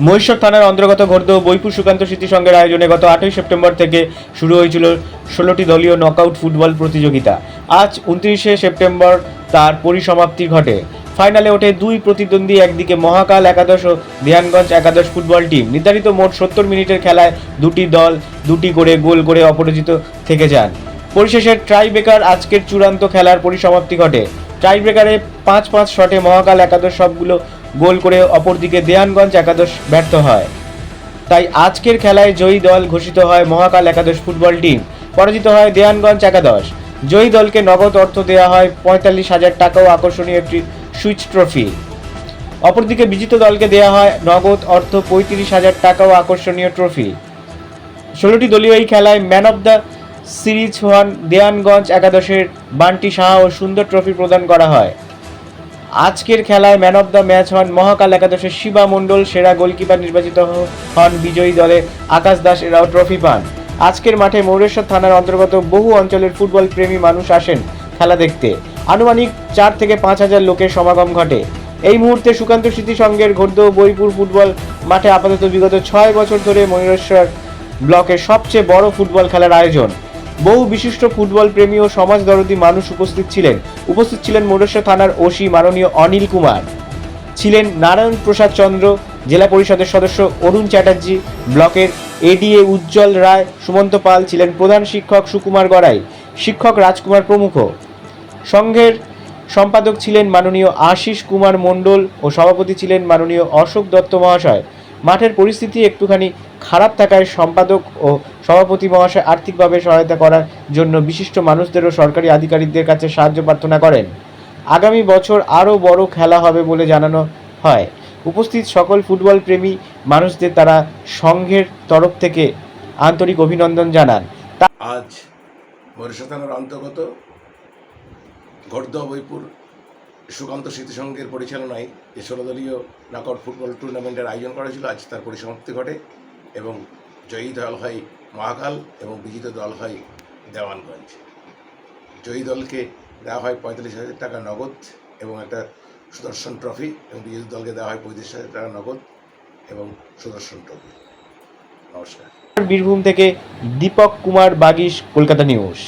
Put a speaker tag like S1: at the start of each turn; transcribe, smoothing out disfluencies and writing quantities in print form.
S1: মহিষর থানার অন্তর্গত ঘোড়দহ বৈপুর সুকান্ত স্মৃতি সংঘের আয়োজনে গত 8ই সেপ্টেম্বর থেকে শুরু হয়েছিল 16টি দলীয় নকআউট ফুটবল প্রতিযোগিতা। আজ 29শে সেপ্টেম্বর তার পরিসমাপ্তি ঘটে। ফাইনালে ওঠে দুই প্রতিদ্বন্দ্বী, একদিকে মহাকাল একাদশ ও ধ্যানগঞ্জ একাদশ ফুটবল টিম। নির্ধারিত মোট 70 মিনিটের খেলায় দুটি দল দুটি করে গোল করে অপরাজিত থেকে যান। পরিশেষে ট্রাইব্রেকার আজকের চূড়ান্ত খেলার পরিসমাপ্তি ঘটে। ট্রাইব্রেকারে 5-5 শটে মহাকাল একাদশ সবগুলো গোল করে অপরদিকে দেয়ানগঞ্জ একাদশ ব্যর্থ হয়। তাই আজকের খেলায় জয়ী দল ঘোষিত হয় মহাকাল একাদশ ফুটবল টিম, পরাজিত হয় দেয়ানগঞ্জ একাদশ। জয়ী দলকে নগদ অর্থ দেওয়া হয় 45,000 টাকা ও আকর্ষণীয় একটি সুইচ ট্রফি। অপরদিকে বিজিত দলকে দেওয়া হয় নগদ অর্থ 35,000 টাকা ও আকর্ষণীয় ট্রফি। 16টি দলীয় এই খেলায় ম্যান অব দ্য সিরিজ হন দেয়ানগঞ্জ একাদশের বান্টি সাহা ও সুন্দর ট্রফি প্রদান করা হয়। আজকের খেলায় ম্যান অব দ্য ম্যাচ হন মহাকাল একাদশের শিবা মণ্ডল। সেরা গোলকিপার নির্বাচিত হন বিজয়ী দলের আকাশ দাস, এরাও ট্রফি পান। আজকের মাঠে মৌরেশ্বর থানার অন্তর্গত বহু অঞ্চলের ফুটবল প্রেমী মানুষ আসেন খেলা দেখতে। আনুমানিক 4 থেকে 5,000 লোকের সমাগম ঘটে। এই মুহূর্তে সুকান্ত স্মৃতি সংঘের ঘোড়দহ বৈপুর ফুটবল মাঠে আপাতত বিগত 6 বছর ধরে ময়ূরেশ্বর ব্লকের সবচেয়ে বড় ফুটবল খেলার আয়োজন। বহু বিশিষ্ট ফুটবল প্রেমী ও সমাজ দরদী মানুষ উপস্থিত ছিলেন মৌরেশ্বর থানার ওসি মাননীয় অনিল কুমার, ছিলেন নারায়ণ প্রসাদ চন্দ্র, জেলা পরিষদের সদস্য অরুণ চ্যাটার্জি, ব্লকের এডিএ উজ্জ্বল রায়, সুমন্ত পাল, ছিলেন প্রধান শিক্ষক সুকুমার গড়াই, শিক্ষক রাজকুমার প্রমুখ। সংঘের সম্পাদক ছিলেন মাননীয় আশিস কুমার মণ্ডল ও সভাপতি ছিলেন মাননীয় অশোক দত্ত মহাশয়। মাঠের পরিস্থিতি একটুখানি খারাপ থাকায় সম্পাদক ও সভাপতি মহাশয় আর্থিকভাবে সহায়তা করার জন্য বিশিষ্ট মানুষদের ও সরকারি আধিকারিকদের কাছে সাহায্য প্রার্থনা করেন। আগামী বছর আরও বড় খেলা হবে বলে জানানো হয়। উপস্থিত সকল ফুটবল প্রেমী মানুষদের তারা সংঘের তরফ থেকে আন্তরিক অভিনন্দন জানান।
S2: আজ মহিষর থানার অন্তর্গত ঘোড়দহ বৈপুর সুকান্ত স্মৃতি সংঘের পরিচালনায় যে 16 দলীয় নকআউট ফুটবল টুর্নামেন্টের আয়োজন করা ছিল, আজ তার পরিসমাপ্তি ঘটে এবং জয়ী দল হয় মহাকাল এবং বিজিত দল হয় দেওয়ানগঞ্জ। জয়ী দলকে দেওয়া হয় 45,000 টাকা নগদ এবং একটা সুদর্শন ট্রফি, এবং বিজিত দলকে দেওয়া হয় 35,000 টাকা নগদ এবং সুদর্শন ট্রফি। নমস্কার।
S1: বীরভূম থেকে দীপক কুমার বাগিশ, কলকাতা নিউজ।